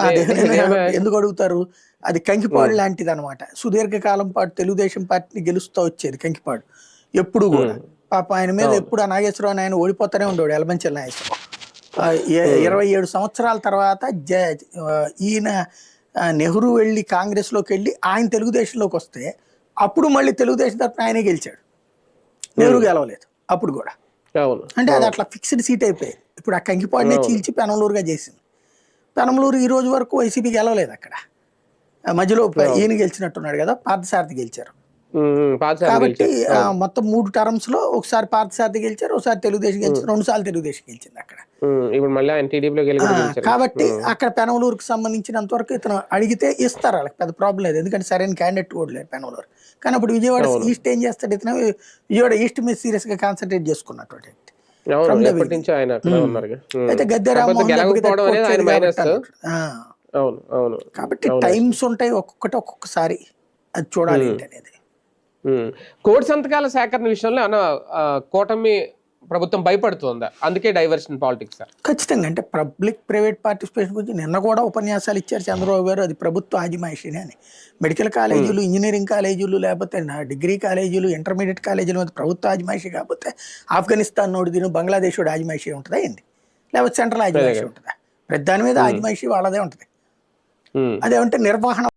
అదే నేను ఎందుకు అడుగుతారు, అది కంకిపాడు లాంటిది అనమాట. సుదీర్ఘకాలం పాటు తెలుగుదేశం పార్టీని గెలుస్తూ వచ్చేది కంకిపాడు ఎప్పుడు కూడా. పాప ఆయన మీద ఎప్పుడు ఆ నాగేశ్వరరావు ఆయన ఓడిపోతూనే ఉండేవాడు, ఎలమంచిల నాగేశ్వరరావు. 27 సంవత్సరాల తర్వాత ఈయన నెహ్రూ వెళ్ళి కాంగ్రెస్ లోకి వెళ్ళి ఆయన తెలుగుదేశంలోకి వస్తే అప్పుడు మళ్ళీ తెలుగుదేశం తరఫున ఆయనే గెలిచాడు, నెహ్రూ గెలవలేదు అప్పుడు కూడా. అంటే అది అట్లా ఫిక్స్డ్ సీట్ అయిపోయింది. ఇప్పుడు ఆ కంకిపాడునే చీల్చి పెనమలూరుగా చేసింది. పెనమలూరు ఈ రోజు వరకు వైసీపీ గెలవలేదు అక్కడ. మధ్యలో ఈయన గెలిచినట్టున్నాడు కదా, పార్థసారథి గెలిచారు. కాబట్టి మొత్తం 3 టర్మ్స్ లో ఒకసారి పార్థసారథి గెలిచారు, ఒకసారి తెలుగుదేశం గెలిచారు, 2 సార్లు తెలుగుదేశం గెలిచింది అక్కడ. కాబట్టి అక్కడ పెనమలూరుకు సంబంధించినంత వరకు ఇతను అడిగితే ఇస్తారు, వాళ్ళకి పెద్ద ప్రాబ్లం లేదు, ఎందుకంటే సరైన క్యాండిడేట్ కూడా లేదు పెనమలూరు. కానీ అప్పుడు విజయవాడ ఈస్ట్ ఏం చేస్తాడు, ఇతను విజయవాడ ఈస్ట్ మీద సీరియస్ గా కాన్సన్ట్రేట్ చేసుకున్నటువంటి. అయితే గద్దె రామ్మోహన్ కాబట్టి టైమ్స్ ఉంటాయి ఒక్కొక్కటి ఒక్కొక్కసారి, అది చూడాలి ఏంటనేది. కోటి సంతకాల సేకరణ విషయంలో కూటమి ప్రభుత్వం భయపడుతుందా, అందుకే డైవర్షన్ పాలిటిక్స్? ఖచ్చితంగా. అంటే పబ్లిక్ ప్రైవేట్ పార్టిసిపేషన్ గురించి నిన్న కూడా ఉపన్యాసాలు ఇచ్చారు చంద్రబాబు గారు, అది ప్రభుత్వ ఆజిమాయిషీనే అని. మెడికల్ కాలేజీలు, ఇంజనీరింగ్ కాలేజీలు, లేకపోతే డిగ్రీ కాలేజీలు, ఇంటర్మీడియట్ కాలేజీలు మీద ప్రభుత్వ ఆజిమాయిషీ కాకపోతే ఆఫ్ఘనిస్తాన్ నోడు దీని బంగ్లాదేశ్ ఆజిమాయిషీ ఉంటుందా ఏంది, లేకపోతే సెంట్రల్ ఆజిమాయిషీ ఉంటుందా? ప్రతి దాని మీద ఆజిమాయిషీ వాళ్ళదే ఉంటుంది. అదేమంటే నిర్వహణ